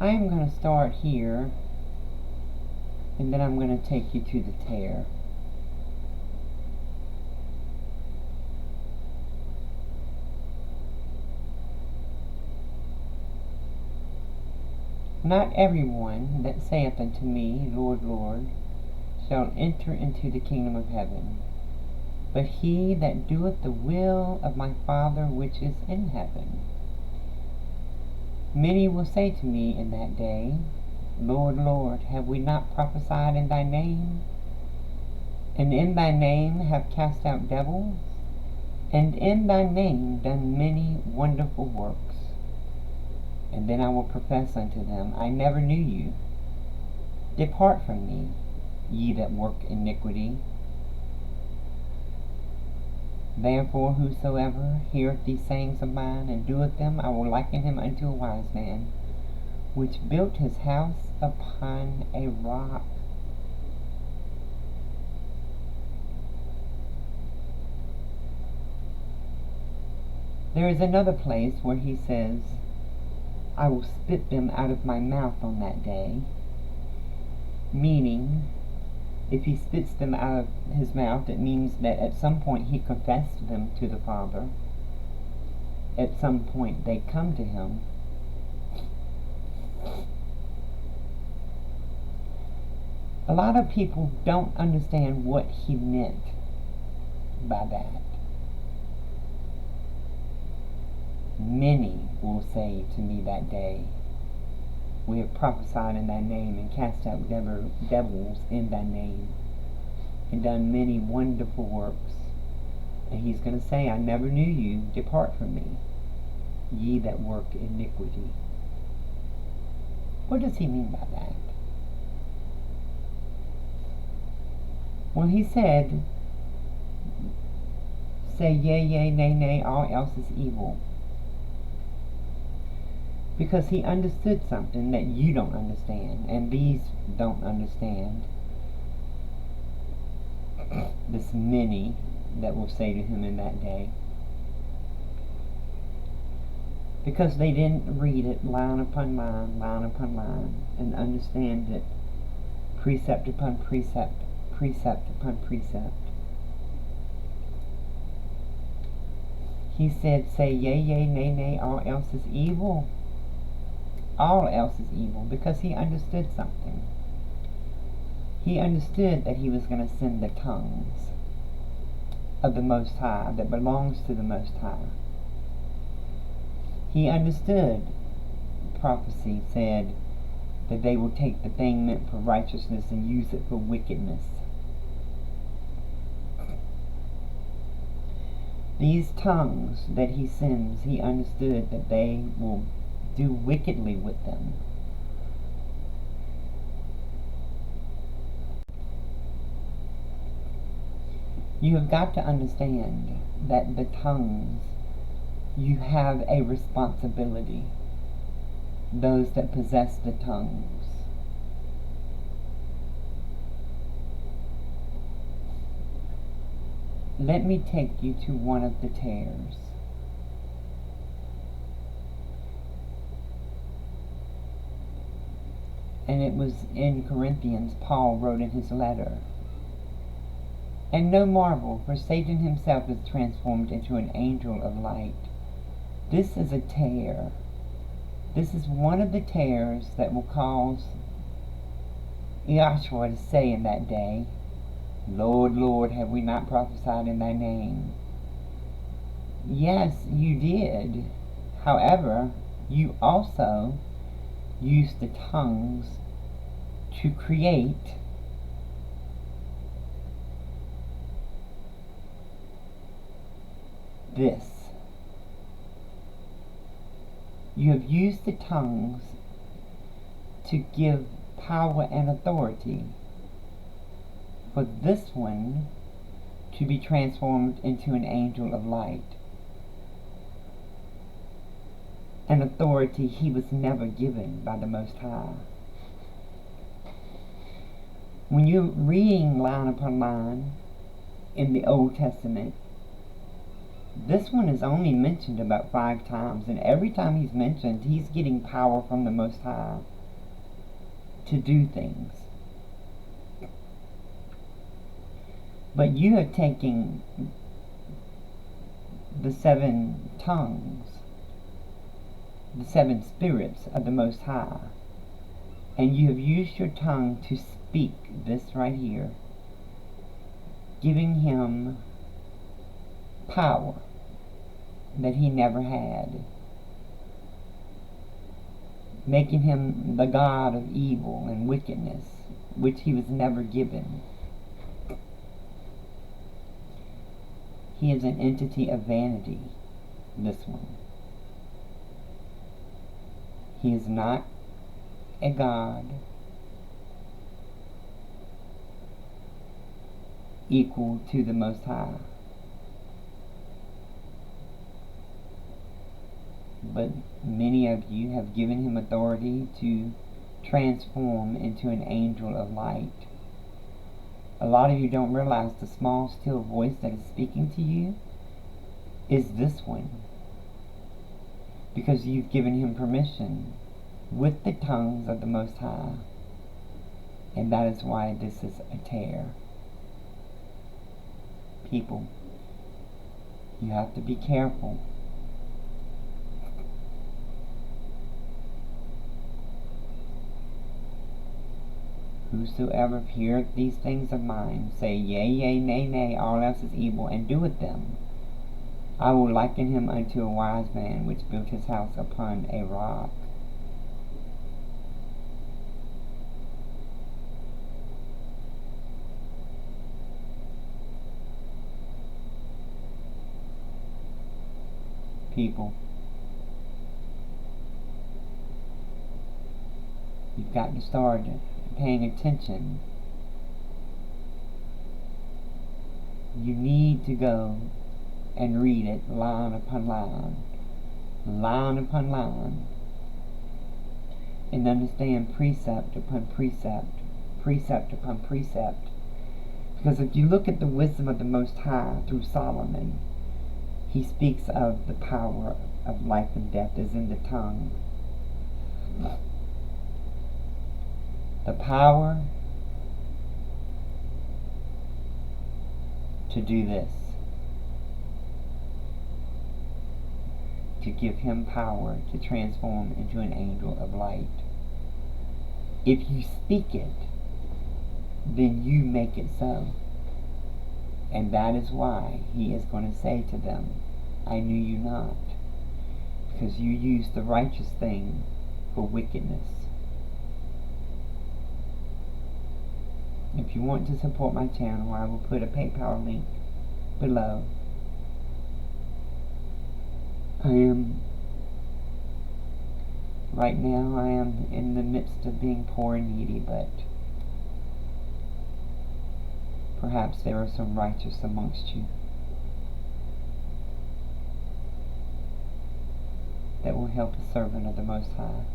I am going to start here, and then I'm going to take you to the Tare. Not everyone that saith unto me, Lord, Lord, shall enter into the kingdom of heaven, but he that doeth the will of my Father which is in heaven. Many will say to me in that day, Lord, Lord, have we not prophesied in thy name? And in thy name have cast out devils? And in thy name done many wonderful works? And then I will profess unto them, I never knew you. Depart from me, ye that work iniquity. Therefore whosoever heareth these sayings of mine, and doeth them, I will liken him unto a wise man, which built his house upon a rock. There is another place where he says, I will spit them out of my mouth on that day. Meaning, if he spits them out of his mouth, it means that at some point he confessed them to the Father. At some point they come to him. A lot of people don't understand what he meant by that. Many will say to me that day, we have prophesied in thy name, and cast out devils in thy name, and done many wonderful works. And he's going to say, I never knew you. Depart from me, ye that work iniquity. What does he mean by that? Well, he said, say yea, yea, nay, nay, all else is evil. Because he understood something that you don't understand, and these don't understand. This many that will say to him in that day. Because they didn't read it line upon line, and understand it precept upon precept, precept upon precept. He said, say yea, yea, nay, nay, all else is evil. All else is evil, because he understood something. He understood that he was going to send the tongues of the Most High, that belongs to the Most High. He understood, prophecy said, that they will take the thing meant for righteousness and use it for wickedness. These tongues that he sends, he understood that they will do wickedly with them. You have got to understand that the tongues, you have a responsibility. Those that possess the tongues. Let me take you to one of the tares. And it was in Corinthians, Paul wrote in his letter, and no marvel, for Satan himself is transformed into an angel of light. This is a tare. This is one of the tares that will cause Joshua to say in that day, Lord, Lord, have we not prophesied in thy name? Yes, you did. However, you also used the tongues to create this. You have used the tongues to give power and authority for this one to be transformed into an angel of light. An authority he was never given by the Most High. When you're reading line upon line in the Old Testament, this one is only mentioned about 5 times, and every time he's mentioned, he's getting power from the Most High. to do things. But you have taken the 7 tongues, the 7 spirits of the Most High, and you have used your tongue to speak this right here, giving him power that he never had, making him the god of evil and wickedness, which he was never given. He is an entity of vanity, this one. He is not a god equal to the Most High. But many of you have given him authority to transform into an angel of light. A lot of you don't realize the small, still voice that is speaking to you is this one, because you've given him permission with the tongues of the Most High, and that is why this is a Tare. People, you have to be careful. Whosoever heareth these things of mine, say, Yea, yea, nay, nay, all else is evil, and doeth them, I will liken him unto a wise man which built his house upon a rock. People, you've got to start paying attention. You need to go and read it line upon line, line upon line, and understand precept upon precept, precept upon precept. Because if you look at the wisdom of the Most High through Solomon, he speaks of the power of life and death is in the tongue. The power to do this, to give him power to transform into an angel of light. If you speak it, then you make it so. And that is why he is going to say to them, I knew you not, because you used the righteous thing for wickedness. If you want to support my channel, I will put a PayPal link below. Right now I am in the midst of being poor and needy, but perhaps there are some righteous amongst you that will help a servant of the Most High.